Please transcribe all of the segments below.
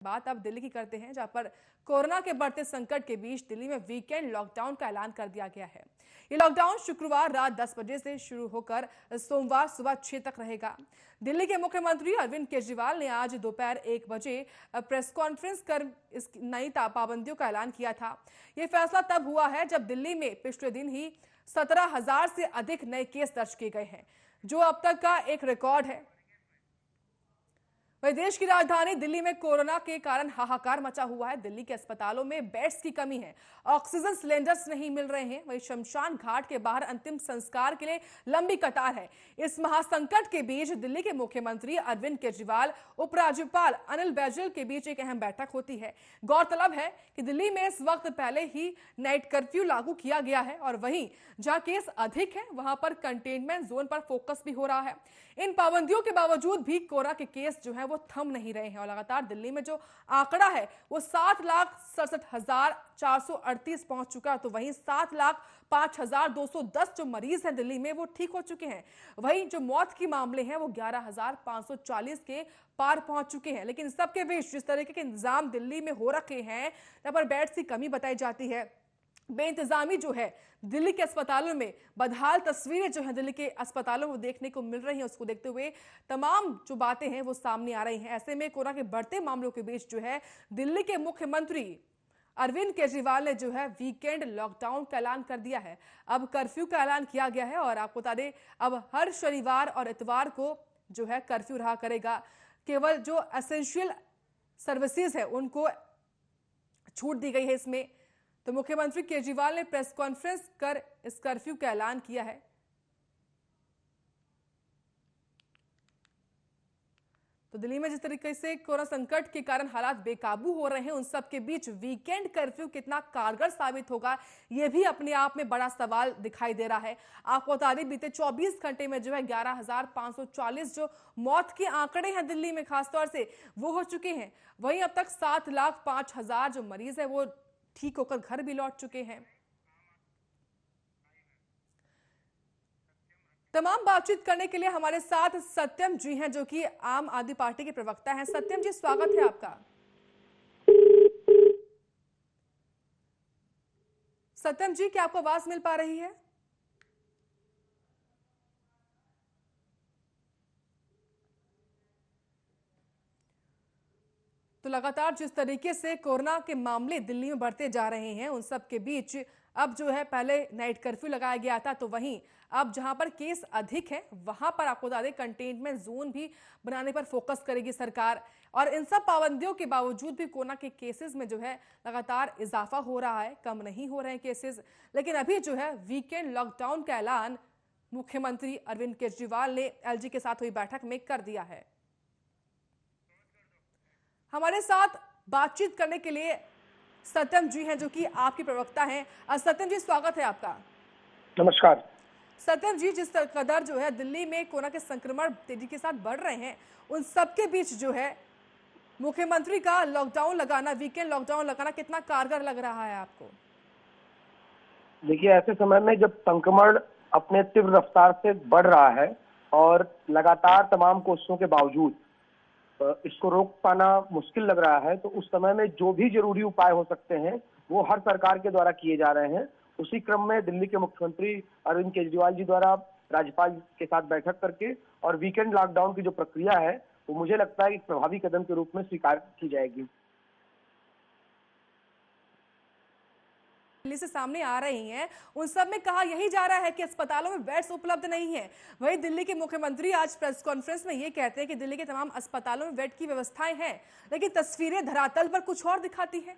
बात अब दिल्ली की करते हैं, जहां पर कोरोना के बढ़ते संकट के बीच दिल्ली में वीकेंड लॉकडाउन का ऐलान कर दिया गया है। ये लॉकडाउन शुक्रवार रात 10 बजे से शुरू होकर सोमवार सुबह 6 तक रहेगा। दिल्ली के मुख्यमंत्री अरविंद केजरीवाल ने आज दोपहर 1 बजे प्रेस कॉन्फ्रेंस कर इस नई पाबंदियों का ऐलान किया था। ये फैसला तब हुआ है जब दिल्ली में पिछले दिन ही 17,000 से अधिक नए केस दर्ज किए गए हैं, जो अब तक का एक रिकॉर्ड है। वही देश की राजधानी दिल्ली में कोरोना के कारण हाहाकार मचा हुआ है। दिल्ली के अस्पतालों में बेड्स की कमी है, ऑक्सीजन सिलेंडर्स नहीं मिल रहे हैं। वही शमशान घाट के बाहर अंतिम संस्कार के लिए लंबी कतार है। इस महासंकट के बीच दिल्ली के मुख्यमंत्री अरविंद केजरीवाल, उपराज्यपाल अनिल बैजल के बीच एक अहम बैठक होती है। गौरतलब है कि दिल्ली में इस वक्त पहले ही नाइट कर्फ्यू लागू किया गया है और वहीं जहां केस अधिक है वहां पर कंटेनमेंट जोन पर फोकस भी हो रहा है। इन पाबंदियों के बावजूद भी कोरोना के केस जो है वो थम नहीं रहे हैं और लगातार दिल्ली में जो आंकड़ा है वो 7,67,438 पहुंच चुका है। तो वहीं 7,05,210 जो मरीज हैं दिल्ली में वो ठीक हो चुके हैं। वहीं जो मौत के मामले हैं वो 11,540 के पार पहुंच चुके हैं। लेकिन सबके बीच जिस तरीके के इंतजाम दिल्ली में हो रखे हैं, यहाँ पर बेड्स की कमी बताई जाती है, बेइंतजामी जो है दिल्ली के अस्पतालों में, बदहाल तस्वीरें जो है दिल्ली के अस्पतालों में देखने को मिल रही हैं, उसको देखते हुए तमाम जो बातें हैं वो सामने आ रही हैं। ऐसे में कोरोना के बढ़ते मामलों के बीच जो है दिल्ली के मुख्यमंत्री अरविंद केजरीवाल ने जो है वीकेंड लॉकडाउन का ऐलान कर दिया है। अब कर्फ्यू का ऐलान किया गया है और आपको बता दें अब हर शनिवार और इतवार को जो है कर्फ्यू रहा करेगा। केवल जो एसेंशियल सर्विसेज है उनको छूट दी गई है इसमें। तो मुख्यमंत्री केजरीवाल ने प्रेस कॉन्फ्रेंस कर इस कर्फ्यू का ऐलान किया है। तो दिल्ली में जिस तरीके से कोरोना संकट के कारण हालात बेकाबू हो रहे हैं, उन सब के बीच वीकेंड कर्फ्यू कितना कारगर साबित होगा, यह भी अपने आप में बड़ा सवाल दिखाई दे रहा है। आपको बता दें बीते 24 घंटे में जो है 11,540 जो मौत के आंकड़े हैं दिल्ली में खासतौर से वो हो चुके हैं। वहीं अब तक 7,05,000 जो मरीज है वो ठीक होकर घर भी लौट चुके हैं। तमाम बातचीत करने के लिए हमारे साथ सत्यम जी हैं, जो कि आम आदमी पार्टी के प्रवक्ता हैं। सत्यम जी, स्वागत है आपका। सत्यम जी, क्या आपको आवाज मिल पा रही है? तो लगातार जिस तरीके से कोरोना के मामले दिल्ली में बढ़ते जा रहे हैं, उन सब के बीच अब जो है पहले नाइट कर्फ्यू लगाया गया था, तो वहीं अब जहां पर केस अधिक है वहां पर आपको बता दें कंटेनमेंट जोन भी बनाने पर फोकस करेगी सरकार। और इन सब पाबंदियों के बावजूद भी कोरोना के केसेस में जो है लगातार इजाफा हो रहा है, कम नहीं हो रहे हैं केसेस। लेकिन अभी जो है वीकेंड लॉकडाउन का ऐलान मुख्यमंत्री अरविंद केजरीवाल ने एलजी के साथ हुई बैठक में कर दिया है। हमारे साथ बातचीत करने के लिए सत्यम जी हैं, जो कि आपके प्रवक्ता हैं। सत्यम जी, स्वागत है आपका। नमस्कार। सत्यम जी, जिस कदर जो है दिल्ली में कोरोना के संक्रमण तेजी के साथ बढ़ रहे हैं, उन सबके बीच जो है मुख्यमंत्री का लॉकडाउन लगाना, वीकेंड लॉकडाउन लगाना कितना कारगर लग रहा है आपको? देखिए, ऐसे समय में जब संक्रमण अपने तीव्र रफ्तार से बढ़ रहा है और लगातार तमाम कोशिशों के बावजूद इसको रोक पाना मुश्किल लग रहा है, तो उस समय में जो भी जरूरी उपाय हो सकते हैं वो हर सरकार के द्वारा किए जा रहे हैं। उसी क्रम में दिल्ली के मुख्यमंत्री अरविंद केजरीवाल जी द्वारा राज्यपाल के साथ बैठक करके और वीकेंड लॉकडाउन की जो प्रक्रिया है वो मुझे लगता है कि प्रभावी कदम के रूप में स्वीकार की जाएगी। दिल्ली से सामने आ रही हैं, उन सब में कहा यही जा रहा है कि अस्पतालों में बेड्स उपलब्ध नहीं है। वहीं दिल्ली के मुख्यमंत्री आज प्रेस कॉन्फ्रेंस में ये कहते हैं कि दिल्ली के तमाम अस्पतालों में बेड की व्यवस्थाएं हैं, लेकिन तस्वीरें धरातल पर कुछ और दिखाती हैं।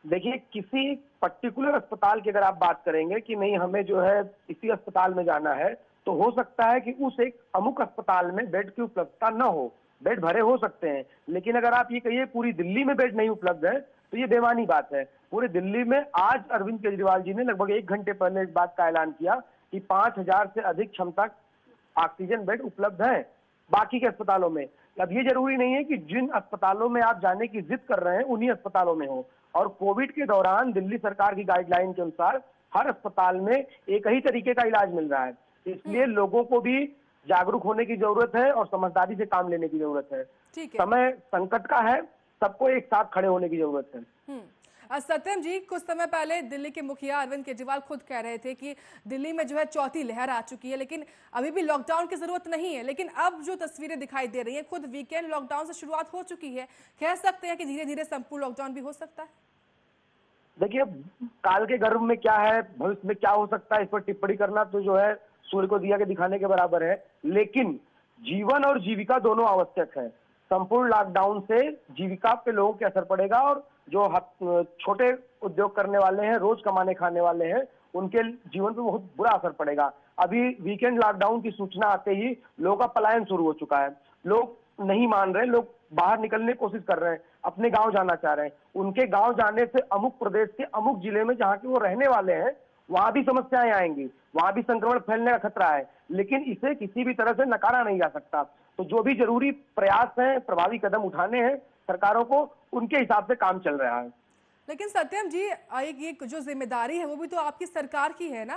देखिए, किसी पर्टिकुलर अस्पताल की अगर आप बात करेंगे कि नहीं हमें जो है इसी अस्पताल में जाना है, तो हो सकता है कि उस एक अमुक अस्पताल में बेड की उपलब्धता न हो, बेड भरे हो सकते हैं। लेकिन अगर आप ये कहिए पूरी दिल्ली में बेड नहीं उपलब्ध है, तो ये बेमानी बात है। पूरे दिल्ली में आज अरविंद केजरीवाल जी ने लगभग 1 घंटे पहले इस बात का ऐलान किया कि 5,000 से अधिक क्षमता ऑक्सीजन बेड उपलब्ध है बाकी के अस्पतालों में। अब ये जरूरी नहीं है कि जिन अस्पतालों में आप जाने की जिद कर रहे हैं उन्हीं अस्पतालों में हो। और कोविड के दौरान दिल्ली सरकार की गाइडलाइन के अनुसार हर अस्पताल में एक ही तरीके का इलाज मिल रहा है। इसलिए लोगों को भी जागरूक होने की जरूरत है और समझदारी से काम लेने की जरूरत है। समय संकट का है, सबको एक साथ खड़े होने की जरूरत है। सत्यम जी, कुछ समय पहले दिल्ली के मुखिया अरविंद केजरीवाल खुद कह रहे थे कि दिल्ली में जो है चौथी लहर आ चुकी है, लेकिन अभी भी लॉकडाउन की जरूरत नहीं है। लेकिन अब जो तस्वीरें दिखाई दे रही हैं, खुद वीकेंड लॉकडाउन से शुरुआत हो चुकी है। कह सकते हैं कि धीरे धीरे संपूर्ण लॉकडाउन भी हो सकता है। देखिए, काल के गर्भ में क्या है, भविष्य में क्या हो सकता है, इस पर टिप्पणी करना तो जो है सूर्य को दिया के दिखाने के बराबर है। लेकिन जीवन और जीविका दोनों आवश्यक है। संपूर्ण लॉकडाउन से जीविका पे लोगों के असर पड़ेगा, और जो छोटे उद्योग करने वाले हैं, रोज कमाने खाने वाले हैं, उनके जीवन पे बहुत बुरा असर पड़ेगा। अभी वीकेंड लॉकडाउन की सूचना आते ही लोगों का पलायन शुरू हो चुका है। लोग नहीं मान रहे, लोग बाहर निकलने की कोशिश कर रहे हैं, अपने गांव जाना चाह रहे हैं। उनके गांव जाने से अमुक प्रदेश के अमुक जिले में जहां के वो रहने वाले हैं, वहां भी समस्याएं आएंगी, वहां भी संक्रमण फैलने का खतरा है। लेकिन इसे किसी भी तरह से नकारा नहीं जा सकता। तो जो भी जरूरी प्रयास हैं, प्रभावी कदम उठाने हैं सरकारों को, उनके हिसाब से काम चल रहा है। लेकिन सत्यम जी, एक जो जिम्मेदारी है वो भी तो आपकी सरकार की है ना।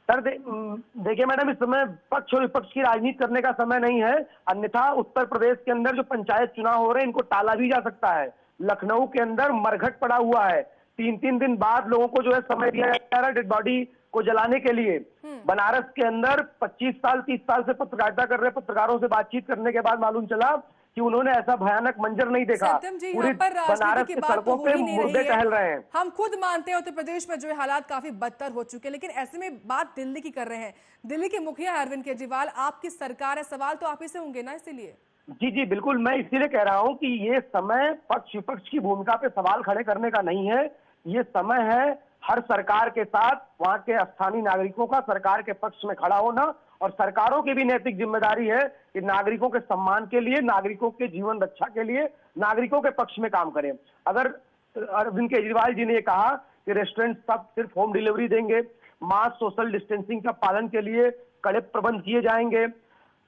सर देखिए मैडम, इस समय पक्ष और विपक्ष की राजनीति करने का समय नहीं है। अन्यथा उत्तर प्रदेश के अंदर जो पंचायत चुनाव हो रहे हैं, इनको टाला भी जा सकता है। लखनऊ के अंदर मरघट पड़ा हुआ है, 3-3 दिन बाद लोगों को जो है समय दिया जा रहा है डेड बॉडी को जलाने के लिए। बनारस के अंदर 25 साल 30 साल से पत्रकारिता कर रहे पत्रकारों से बातचीत करने के बाद मालूम चला कि उन्होंने ऐसा भयानक मंजर नहीं देखा। सत्यम जी, यहाँ पर राजनीति की बात तो हो ही नहीं रही टहल रहे हैं। हम खुद मानते हैं उत्तर प्रदेश में जो है हालात काफी बदतर हो चुके हैं, लेकिन ऐसे में बात दिल्ली की कर रहे हैं। दिल्ली के मुखिया अरविंद केजरीवाल, आपकी सरकार है, सवाल तो आप ही से होंगे ना, इसीलिए। जी जी बिल्कुल, मैं इसीलिए कह रहा हूं कि ये समय पक्ष विपक्ष की भूमिका पे सवाल खड़े करने का नहीं है। ये समय है हर सरकार के साथ वहां के स्थानीय नागरिकों का सरकार के पक्ष में खड़ा होना, और सरकारों की भी नैतिक जिम्मेदारी है कि नागरिकों के सम्मान के लिए, नागरिकों के जीवन रक्षा के लिए, नागरिकों के पक्ष में काम करें। अगर अरविंद केजरीवाल जी ने कहा कि रेस्टोरेंट सब सिर्फ होम डिलीवरी देंगे, मास सोशल डिस्टेंसिंग का पालन के लिए कड़े प्रबंध किए जाएंगे,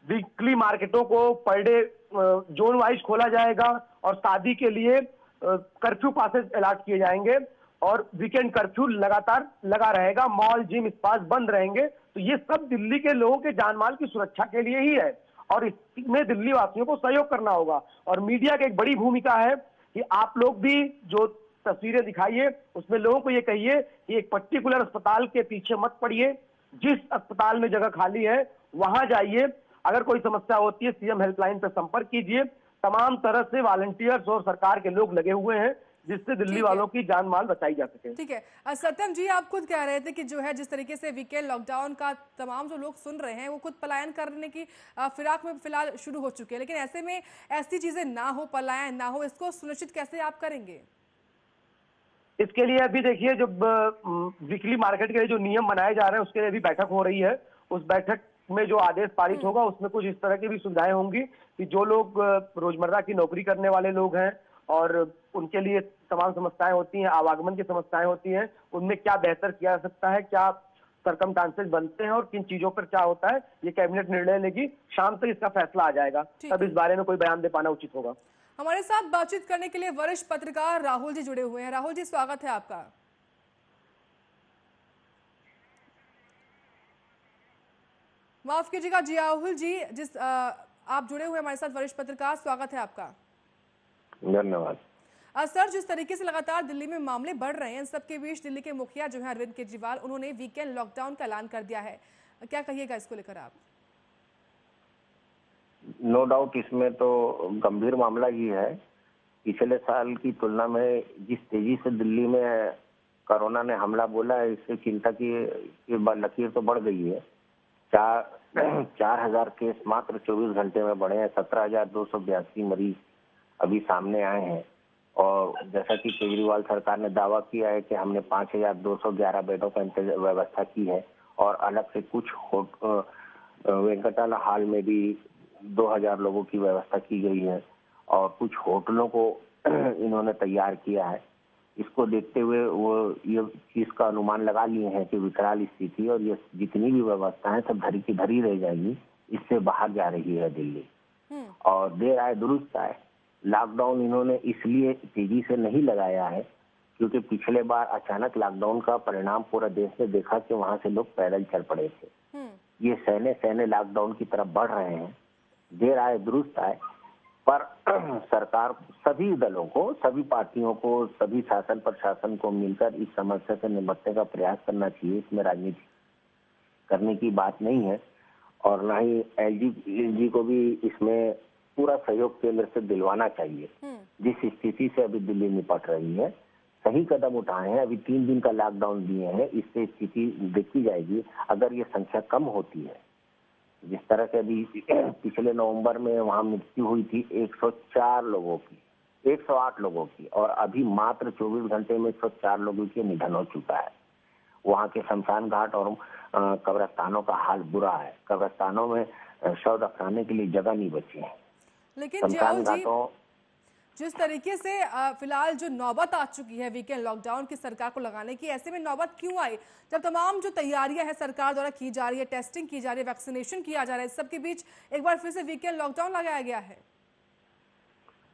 वीकली मार्केटों को पर डे जोन वाइज खोला जाएगा, और शादी के लिए कर्फ्यू पासेस अलॉट किए जाएंगे, और वीकेंड कर्फ्यू लगातार लगा रहेगा, मॉल जिम स्पा बंद रहेंगे। तो ये सब दिल्ली के लोगों के जान माल की सुरक्षा के लिए ही है, और इसमें दिल्ली वासियों को सहयोग करना होगा। और मीडिया की एक बड़ी भूमिका है कि आप लोग भी जो तस्वीरें दिखाइए, उसमें लोगों को ये कहिए कि एक पर्टिकुलर अस्पताल के पीछे मत पड़िए, जिस अस्पताल में जगह खाली है वहां जाइए। अगर कोई समस्या होती है सीएम हेल्पलाइन पर संपर्क कीजिए। तमाम तरह से वॉलंटियर्स और सरकार के लोग लगे हुए हैं, जिससे दिल्ली वालों की जान माल बचाई जा सके। ठीक है। सत्यम जी, आप खुद कह रहे थे कि जो है जिस तरीके से वीकेंड लॉकडाउन का तमाम जो लोग सुन रहे हैं वो खुद पलायन करने की फिराक में फिलहाल शुरू हो चुके हैं, लेकिन ऐसे में ऐसी चीजें ना हो, पलायन ना हो, इसको सुनिश्चित कैसे आप करेंगे? इसके लिए अभी देखिए, जब वीकली मार्केट के लिए जो नियम बनाए जा रहे हैं उसके लिए अभी बैठक हो रही है। उस बैठक में जो आदेश पारित होगा उसमें कुछ इस तरह की भी सुविधाएं होंगी कि जो लोग रोजमर्रा की नौकरी करने वाले लोग हैं और उनके लिए तमाम समस्याएं होती हैं, आवागमन की समस्याएं होती हैं, उनमें क्या बेहतर किया जा सकता है, क्या सरकमस्टांसेस बनते हैं और किन चीजों पर क्या होता है, ये कैबिनेट निर्णय लेगी। शाम तक इसका फैसला आ जाएगा, तब इस बारे में कोई बयान दे पाना उचित होगा। हमारे साथ बातचीत करने के लिए वरिष्ठ पत्रकार राहुल जी जुड़े हुए हैं। राहुल जी, स्वागत है आपका। माफ कीजिएगा जी, राहुल जी, आप जुड़े हुए हमारे साथ, वरिष्ठ पत्रकार, स्वागत है आपका। धन्यवाद। सर, जिस तरीके से लगातार दिल्ली में मामले बढ़ रहे हैं, इन सबके बीच दिल्ली के मुखिया जो है अरविंद केजरीवाल, उन्होंने वीकेंड लॉकडाउन का ऐलान कर दिया है। क्या कहिएगा इसको लेकर आप? नो डाउट इसमें तो गंभीर मामला ही है। पिछले साल की तुलना में जिस तेजी से दिल्ली में कोरोना ने हमला बोला है, इससे चिंता की लकीर तो बढ़ गई है। 4,000 केस मात्र 24 घंटे में बढ़े हैं। 17,282 मरीज अभी सामने आए हैं, और जैसा कि केजरीवाल सरकार ने दावा किया है कि हमने 5,211 बेडों का व्यवस्था की है, और अलग से कुछ वेंकटाला हॉल में भी 2,000 लोगों की व्यवस्था की गई है, और कुछ होटलों को इन्होंने तैयार किया है। इसको देखते हुए वो ये चीज का अनुमान लगा लिए हैं कि विकराल स्थिति और ये जितनी भी व्यवस्था है सब धरी की धरी रह जाएगी। इससे बाहर जा रही है दिल्ली, और देर आए दुरुस्त आए। लॉकडाउन इन्होंने इसलिए तेजी से नहीं लगाया है क्योंकि पिछले बार अचानक लॉकडाउन का परिणाम पूरा देश ने देखा कि वहां से लोग पैदल चल पड़े थे। ये सहने सहने लॉकडाउन की तरफ बढ़ रहे हैं। देर आए दुरुस्त आए। पर सरकार सभी दलों को, सभी पार्टियों को, सभी शासन प्रशासन को मिलकर इस समस्या से निपटने का प्रयास करना चाहिए। इसमें राजनीति करने की बात नहीं है और ना ही एलजी को भी इसमें पूरा सहयोग केंद्र से दिलवाना चाहिए। जिस स्थिति से अभी दिल्ली निपट रही है, सही कदम उठाए हैं। अभी 3 दिन का लॉकडाउन दिए हैं, इससे स्थिति देखी जाएगी। अगर ये संख्या कम होती है, जिस तरह से अभी पिछले नवंबर में वहां मृत्यु हुई थी 104 लोगों की, 108 लोगों की, और अभी मात्र 24 घंटे में 104 लोगों की निधन हो चुका है। वहां के शमशान घाट और कब्रिस्तानों का हाल बुरा है। कब्रिस्तानों में शव दफनाने के लिए जगह नहीं बची है। लेकिन जियाउल जी, जिस तरीके से फिलहाल जो नौबत आ चुकी है वीकेंड लॉकडाउन की सरकार को लगाने की, ऐसे में नौबत क्यों आई जब तमाम जो तैयारियां हैं सरकार द्वारा की जा रही है, टेस्टिंग की जा रही है, वैक्सीनेशन किया जा रहा है, इस सब के बीच एक बार फिर से वीकेंड लॉकडाउन लगाया गया है?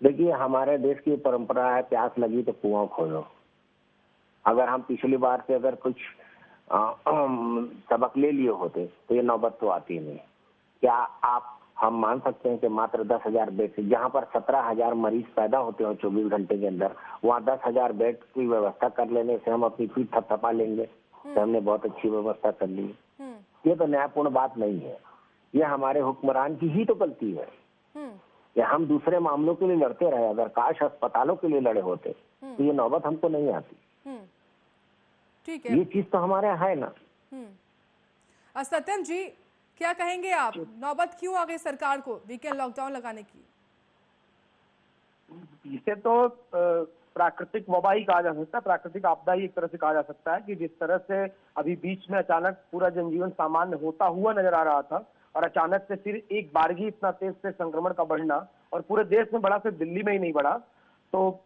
देखिए, हमारे देश की परंपरा है, प्यास लगी तो कुआं खोलो। अगर हम पिछली बार से अगर कुछ सबक ले लिए होते तो ये नौबत तो आती नहीं। क्या हम मान सकते हैं कि मात्र 10,000 बेड से, जहां पर 17,000 मरीज पैदा होते हो 24 घंटे के अंदर, वहां 10,000 बेड की व्यवस्था कर लेने से हम अपनी पीठ थपथपा लेंगे कि हमने बहुत अच्छी व्यवस्था कर ली? ये तो न्यायपूर्ण बात नहीं है। ये हमारे हुक्मरान की ही तो गलती है कि हम दूसरे मामलों के लिए लड़ते रहे। अगर काश अस्पतालों के लिए लड़े होते तो ये नौबत हमको नहीं आती। ठीक है, ये चीज तो हमारे यहाँ है ना। सत्यम जी, क्या कहेंगे आप, नौबत क्यों आ गई सरकार को वीकेंड लॉकडाउन लगाने की? इसे तो प्राकृतिक वबा ही कहा जा सकता है, प्राकृतिक आपदा ही एक तरह से कहा जा सकता है कि जिस तरह से अभी बीच में अचानक पूरा जनजीवन सामान्य होता हुआ नजर आ रहा था और अचानक से फिर एक बारगी इतना तेज से संक्रमण का बढ़ना, और पूरे देश में बढ़ा, सिर्फ दिल्ली में ही नहीं बढ़ा, तो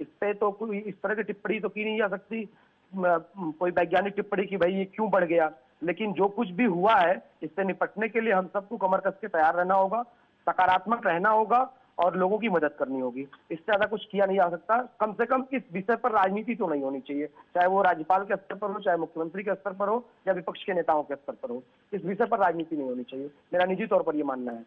इस पे तो कोई इस तरह की टिप्पणी तो की नहीं जा सकती, कोई वैज्ञानिक टिप्पणी की भाई ये क्यों बढ़ गया। लेकिन जो कुछ भी हुआ है, इससे निपटने के लिए हम सबको कमर कस के तैयार रहना होगा, सकारात्मक रहना होगा और लोगों की मदद करनी होगी। इससे ज्यादा कुछ किया नहीं जा सकता। कम से कम इस विषय पर राजनीति तो नहीं होनी चाहिए, चाहे वो राज्यपाल के स्तर पर हो, चाहे मुख्यमंत्री के स्तर पर हो, या विपक्ष के नेताओं के स्तर पर हो। इस विषय पर राजनीति नहीं होनी चाहिए, मेरा निजी तौर पर यह मानना है।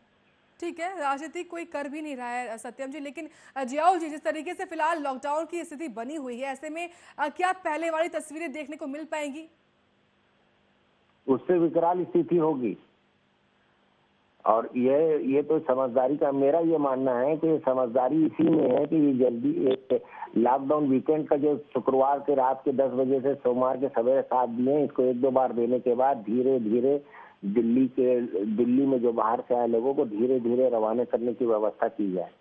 ठीक है, राजनीति कोई कर भी नहीं रहा है सत्यम जी, लेकिन जियाउल जी, जिस तरीके से फिलहाल लॉकडाउन की स्थिति बनी हुई है, ऐसे में क्या पहले वाली तस्वीरें देखने को मिल पाएंगी? उससे विकराल स्थिति होगी। और ये तो समझदारी का, मेरा ये मानना है कि समझदारी इसी में है कि ये जल्दी एक लॉकडाउन वीकेंड का जो शुक्रवार के रात के 10 बजे से सोमवार के सवेरे 7 दिए, इसको 1-2 बार देने के बाद धीरे धीरे दिल्ली में जो बाहर से आए लोगों को धीरे धीरे रवाना करने की व्यवस्था की जाए।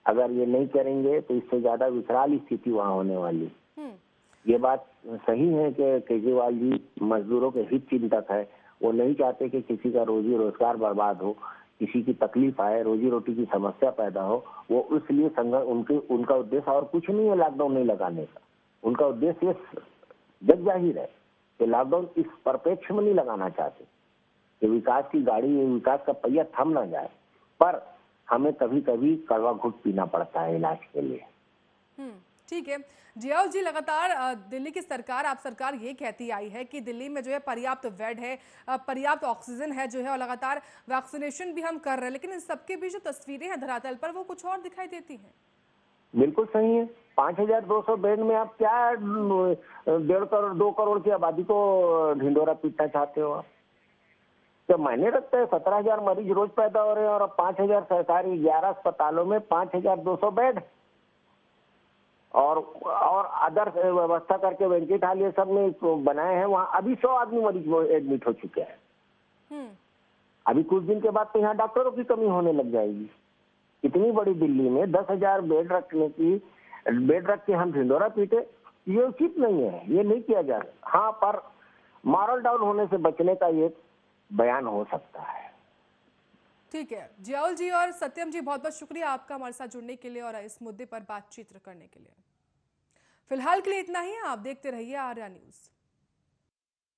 अगर ये नहीं करेंगे तो इससे ज्यादा विकराल स्थिति वहां होने वाली। ये बात सही है कि केजरीवाल जी मजदूरों के हित चिंतक है। वो नहीं चाहते कि किसी का रोजी रोजगार बर्बाद हो, किसी की तकलीफ आए, रोजी रोटी की समस्या पैदा हो। वो इसलिए उनका उद्देश्य और कुछ नहीं है लॉकडाउन नहीं लगाने का। उनका उद्देश्य जग जाहिर है कि लॉकडाउन इस परिप्रेक्ष्य में नहीं लगाना चाहते कि विकास की गाड़ी, विकास का पहिया थम ना जाए, पर हमें कभी कभी कड़वा घुट पीना पड़ता है इलाज के लिए। ठीक है जियाउल जी, लगातार दिल्ली की सरकार, आप सरकार ये कहती आई है कि दिल्ली में जो है पर्याप्त बेड है, पर्याप्त ऑक्सीजन है जो है, और लगातार वैक्सीनेशन भी हम कर रहे हैं, लेकिन इन सबके बीच जो तस्वीरें हैं धरातल पर वो कुछ और दिखाई देती हैं। बिल्कुल सही है। 5,200 बेड में आप क्या 1.5 करोड़ 2 करोड़ की आबादी को ढिंडोरा पीटना चाहते हो आप? तो मायने रखता है 17,000 मरीज रोज पैदा हो रहे हैं और अब 5,000 सरकारी 11 अस्पतालों में 5,200 बेड और अदर व्यवस्था करके वेंटिलेटर हाल ये सब में बनाए हैं। वहाँ अभी 100 आदमी मरीज एडमिट हो चुके हैं। अभी कुछ दिन के बाद तो यहाँ डॉक्टरों की कमी होने लग जाएगी। इतनी बड़ी दिल्ली में 10,000 बेड रख के हम ढिंडोरा पीटे, ये उचित नहीं है, ये नहीं किया जा रहा। हाँ, पर मॉरल डाउन होने से बचने का ये बयान हो सकता है। ठीक है जियाउल जी और सत्यम जी, बहुत बहुत शुक्रिया आपका हमारे साथ जुड़ने के लिए और इस मुद्दे पर बातचीत करने के लिए। फिलहाल के लिए इतना ही, आप देखते रहिए आर्या न्यूज।